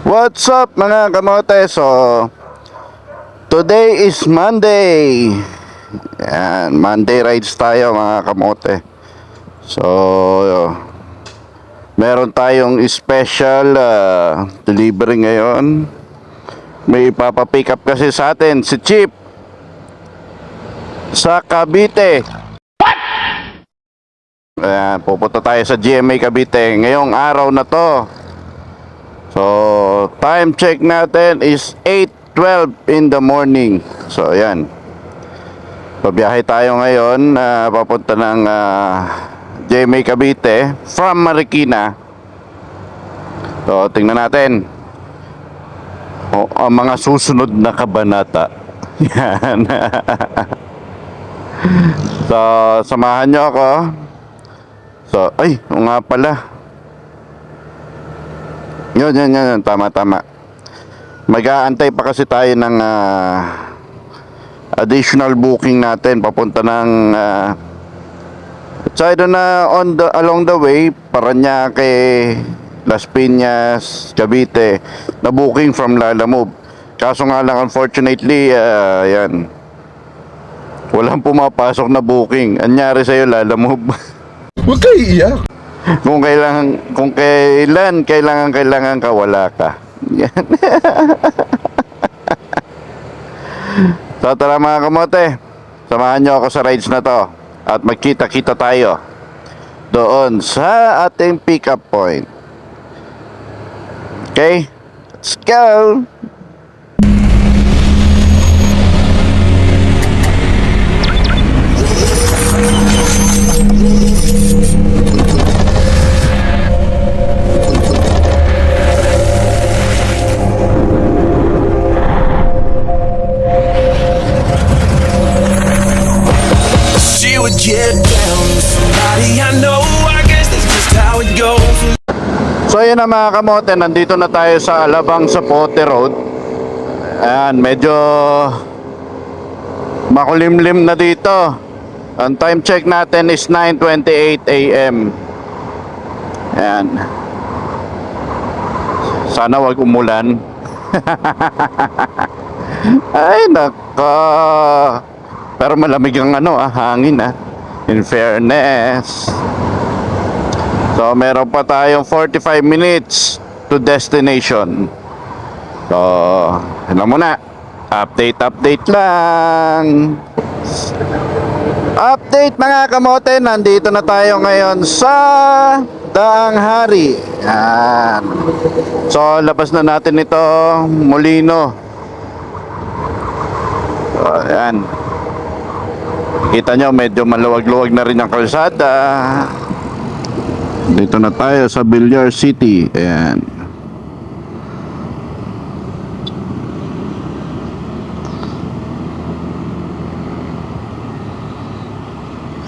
What's up mga kamote? So, today is Monday. Yan, Monday rides tayo mga kamote. So, meron tayong special delivery ngayon. May ipapapick up kasi sa atin si Chip sa Cavite. Ayan, pupunta tayo sa GMA Cavite ngayong araw na to. So, time check natin is 8:12 in the morning. So, ayan. Pabiyahe tayo ngayon, papunta ng GMA Cavite from Marikina. So, tingnan natin ang mga susunod na kabanata. Yan. So, samahan nyo ako. So, ay, o nga pala. Yun, tama. Mag-aantay pa kasi tayo ng additional booking natin papunta ng along the way, Parañaque, Las Piñas, Cavite, na booking from Lalamove. Kaso nga lang, unfortunately, yan, walang pumapasok na booking. Anyari sa'yo, Lalamove? Huwag kayo iiyak. Kung kailangan ka, wala ka. Yan. So tara mga kamote, samahan nyo ako sa rides na to at magkita-kita tayo doon sa ating pick up point. Okay, let's go. Get down with somebody I know. I guess that's just how it goes. So yun na mga kamote, nandito na tayo sa Alabang Zapote Road. Ayan, medyo makulimlim na dito. Ang time check natin is 9:28 AM. Ayan. Sana wag umulan. Ay nako. Pero malamig ang hangin in fairness. So meron pa tayong 45 minutes to destination. So alam mo na, update lang. Update mga kamote, nandito na tayo ngayon sa Daang Hari. Yan. So labas na natin ito, Molino. So ayan, kita nyo, medyo maluwag-luwag na rin ang kalsada. Dito na tayo sa Villar City. Ayan.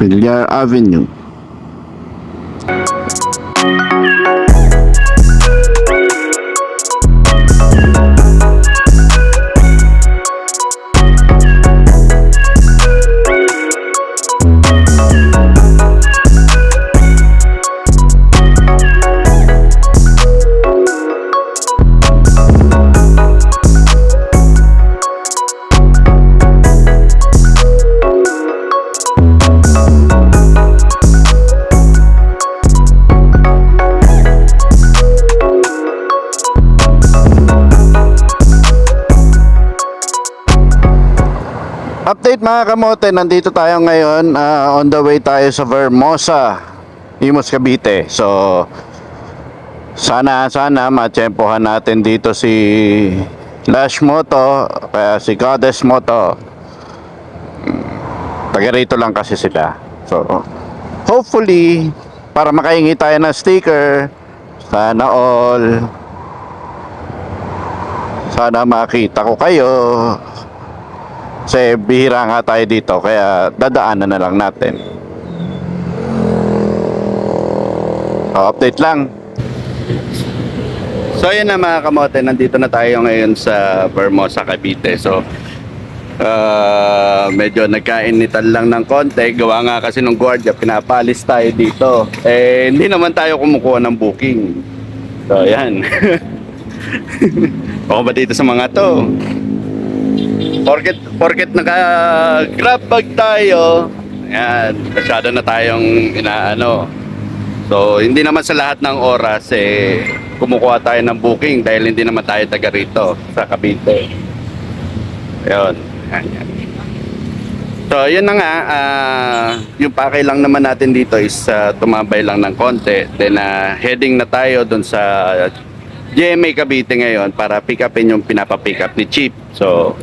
Villar Avenue. Update mga kamote, nandito tayo ngayon, on the way tayo sa Vermosa, Imus, Cavite. So sana matsyempohan natin dito si Lash Moto, kaya si Goddess Moto. Taga rito lang kasi sila. So hopefully, para makahingi tayo ng sticker, sana all. Sana makita ko kayo. Kasi bihira nga tayo dito, kaya dadaanan na lang natin. So, update lang. So yun na mga kamote, nandito na tayo ngayon sa Vermosa, Cavite. So medyo nagkainitan lang ng konti. Gawa nga kasi nung guardia, pinapalis tayo dito. Hindi naman tayo kumukuha ng booking. So yan. O ba dito sa mga to? Porket naka-grab bag tayo, ayan, masyado na tayong inaano. So, hindi naman sa lahat ng oras kumukuha tayo ng booking dahil hindi naman tayo taga rito sa Cavite. Ayun. Ayan. So, yun na nga, yung pakay lang naman natin dito is tumambay lang ng konti. Then, heading na tayo dun sa GMA Cavite ngayon para pick upin yung pinapapick up ni Chief. So,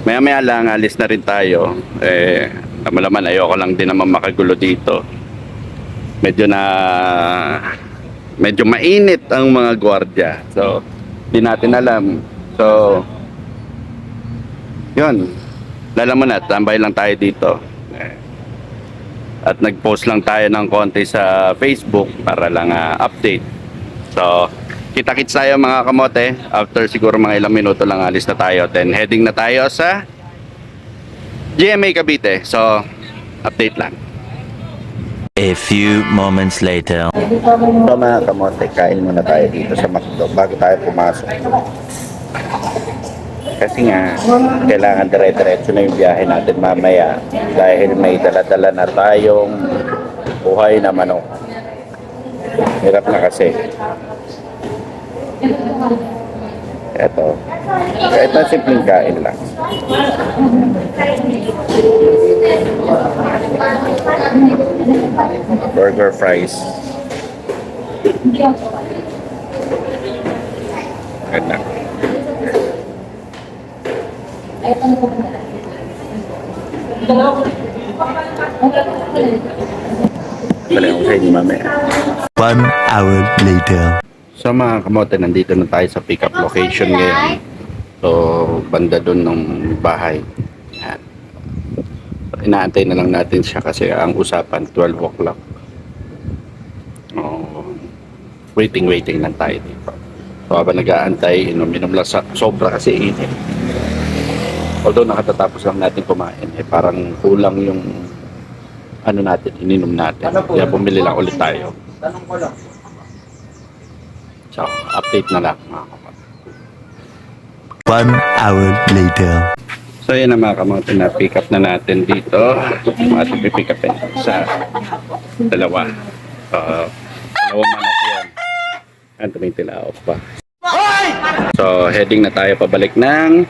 maya-maya lang, alis na rin tayo. Naman ayoko lang din naman makagulo dito. Medyo mainit ang mga gwardiya. So, di natin alam. So, yun. Lala mo na, tambay lang tayo dito. At nag-post lang tayo ng konti sa Facebook para lang update. So, kita-kits tayo mga kamote. After siguro mga ilang minuto lang alis na tayo. Then heading na tayo sa GMA Cavite. So, update lang. A few moments later. So mga kamote, kain muna tayo dito sa McDo bago tayo pumasok. Kasi nga, kailangan dire-diretso na yung biyahe natin mamaya dahil may dala-dala na tayong buhay na manok. Hirap na kasi. Eto. Kahit na simpleng kain lang. Burger fries. Ganda. Balik ako sa inyo mamaya. 1 hour later. So mga kamote, nandito na tayo sa pick up location ngayon. So, banda doon ng bahay. Yan. So, inaantay na lang natin siya kasi ang usapan 12 o'clock. Oh, waiting lang tayo dito. So habang nag-aantay, inom lang sobra kasi init. Although nakatatapos lang natin kumain, parang kulang yung ano natin, ininom natin. Kaya bumili lang ulit tayo. So, update na lang mga kamote. 1 hour later. So yun na mga kamote, na pick up na natin dito. Ating pick upin sa dalawa. Dalawang manok yan. At may tilaok pa. So heading na tayo pabalik ng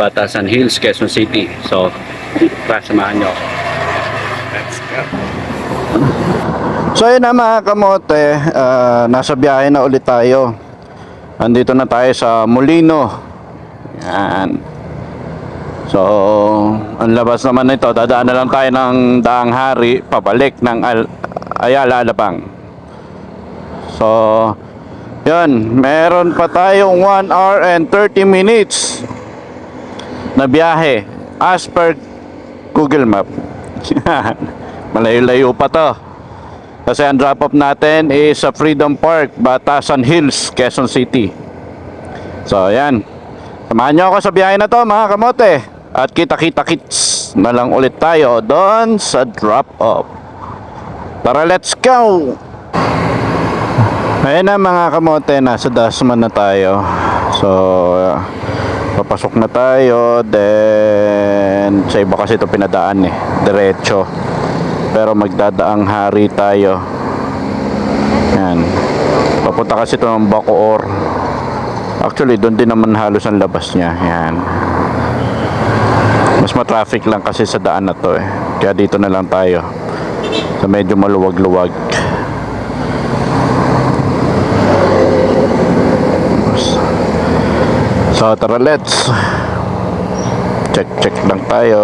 Batasan Hills, Quezon City. So samahan nyo ako. Let's go. So yun na mga kamote, nasa biyahe na ulit tayo. Andito na tayo sa Molino. Yan. So, ang labas naman nito, dadaan na lang tayo ng Daang Hari, pabalik ng Ayala, Alabang. So, yun, meron pa tayong 1 hour and 30 minutes na biyahe as per Google Map. Malayo-layo pa to. Kasi ang drop off natin is sa Freedom Park, Batasan Hills, Quezon City. So, yan. Samahan nyo ako sa biyahe na to mga kamote. At kita-kita-kits na lang ulit tayo doon sa drop-off. Tara, let's go! Ayun na mga kamote, nasa Dasman na tayo. So, papasok na tayo. Then, sa iba kasi ito pinadaan diretso. Pero magdadaang Hari tayo. Yan. Papunta kasi ito ng Bacoor. Actually, doon din naman halos ang labas niya. Yan. Mas ma-traffic lang kasi sa daan na to Kaya dito na lang tayo. So medyo maluwag-luwag. So tara, let's check lang tayo.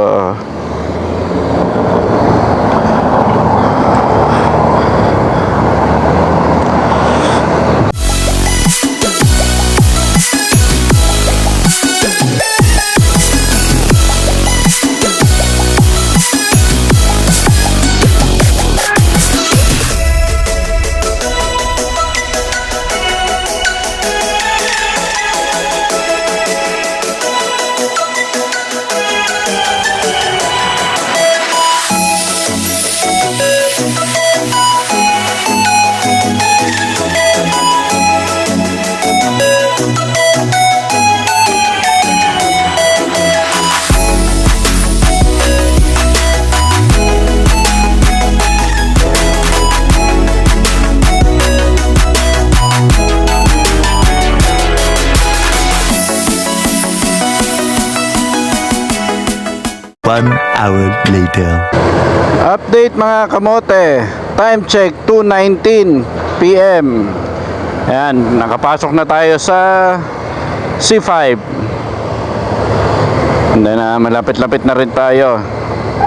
1 hour later. Update mga kamote. Time check 2:19 PM. Ayan, nakapasok na tayo sa C5. Hindi na, malapit-lapit na rin tayo.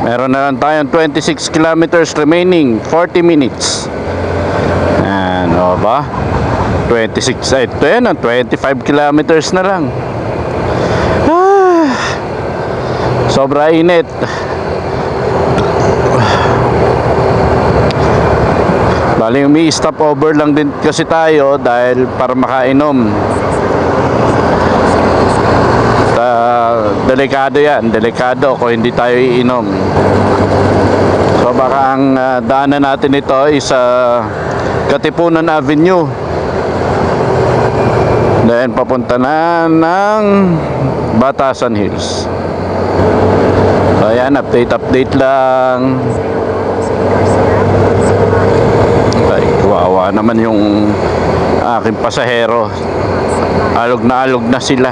Meron na lang tayong 26 kilometers remaining, 40 minutes. Ayan, o ba? 26, ito yan, 25 kilometers na lang. Sobra init. Bali, umi-stop over lang din kasi tayo dahil para makainom. Delikado yan, delikado kung hindi tayo iinom. So baka ang daanan natin ito is Katipunan Avenue. Then papunta na ng Batasan Hills. So ayan, update lang. Ay, kawawa naman yung aking pasahero. Alog na sila.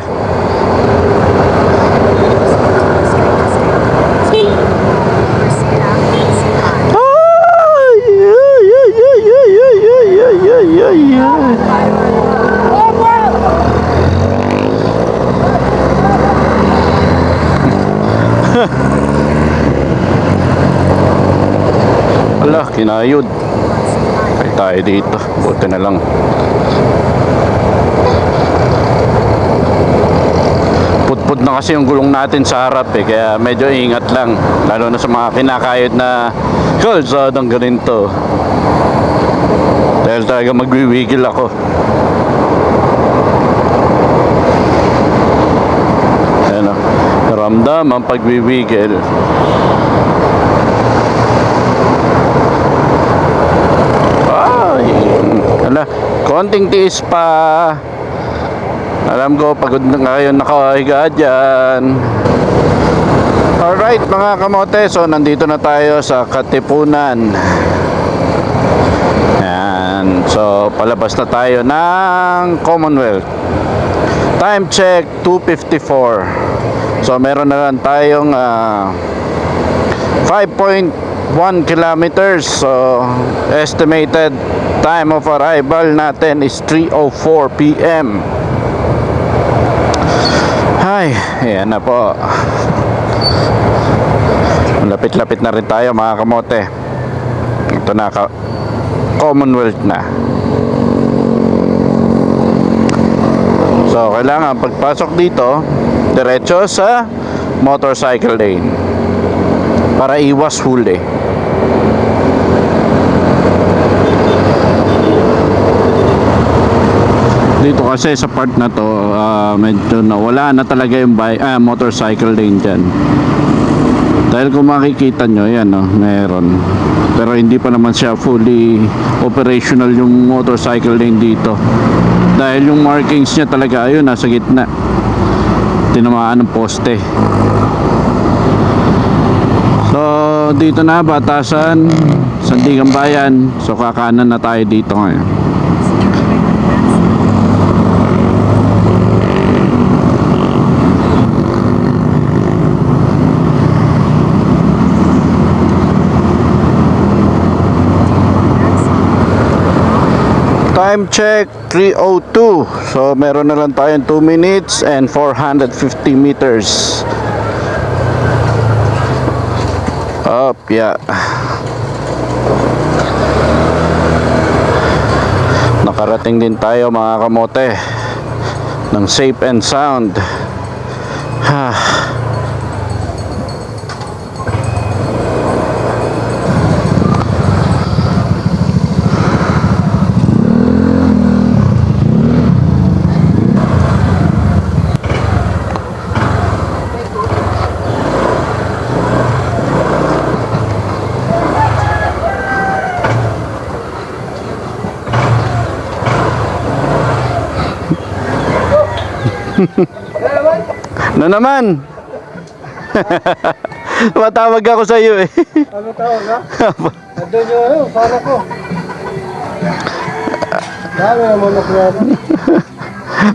Ala, kinayod. Ay tayo dito. Buti na lang. Putput na kasi yung gulong natin sa harap eh. Kaya medyo ingat lang. Lalo na sa mga kinakayod na kalsadang ganito. Dahil talaga magwiwigil ako. Ayan o. Ramdam ang pagwiwigil. Ala, konting tiis pa. Alam ko, pagod na kayo nakahiga dyan. Alright mga kamote, so nandito na tayo sa Katipunan. Ayan, so palabas na tayo ng Commonwealth. Time check 2:54. So meron na lang tayong 5.1 kilometers. So estimated time of arrival natin is 3:04 PM. Ay, ayan na po. Lapit-lapit na rin tayo mga kamote. Ito na, Commonwealth na. So kailangan pagpasok dito diretso sa motorcycle lane para iwas huli. Dito kasi sa part na to medyo wala na talaga yung motorcycle lane dyan. Dahil kung makikita nyo, yan meron. Pero hindi pa naman siya fully operational yung motorcycle lane dito. Dahil yung markings niya talaga, ayun, nasa gitna. Tinamaan ng poste. So, dito na, Batasan, Sandigan Bayan. So, kakanan na tayo dito ngayon. Time check 3:02. So meron na lang tayong 2 minutes and 450 meters. Up, yeah. Nakarating din tayo mga kamote ng safe and sound. Na naman. Matawag ako sa iyo eh. Ano tawag ha? Nandun yung para ko. Dami naman na kaya.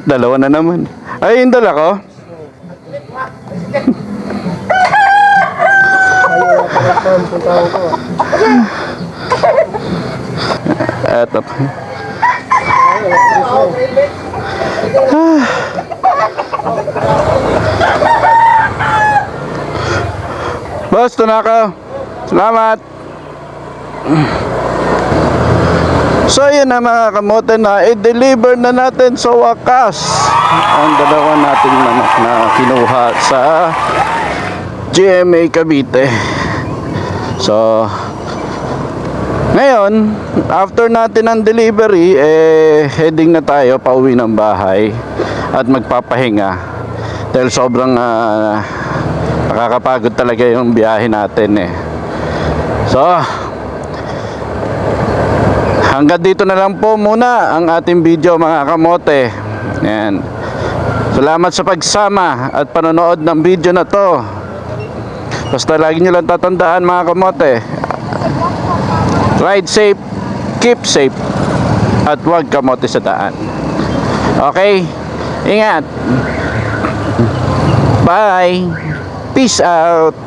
Dalawa na naman. Ay, yung dala ko. Eto. Boss, tunaka. Salamat. So yun na mga kamote, na i-deliver na natin sa wakas ang dalawa nating manok na kinuha sa GMA Cavite. So ngayon, after natin ang delivery, heading na tayo pauwi ng bahay at magpapahinga dahil sobrang nakakapagod talaga yung biyahe natin So hanggang dito na lang po muna ang ating video mga kamote. Yan. Salamat sa pagsama at panonood ng video na to. Basta lagi nyo lang tatandaan mga kamote, ride safe, keep safe, at huwag kamote sa daan. Okay? Ingat. Bye. Peace out.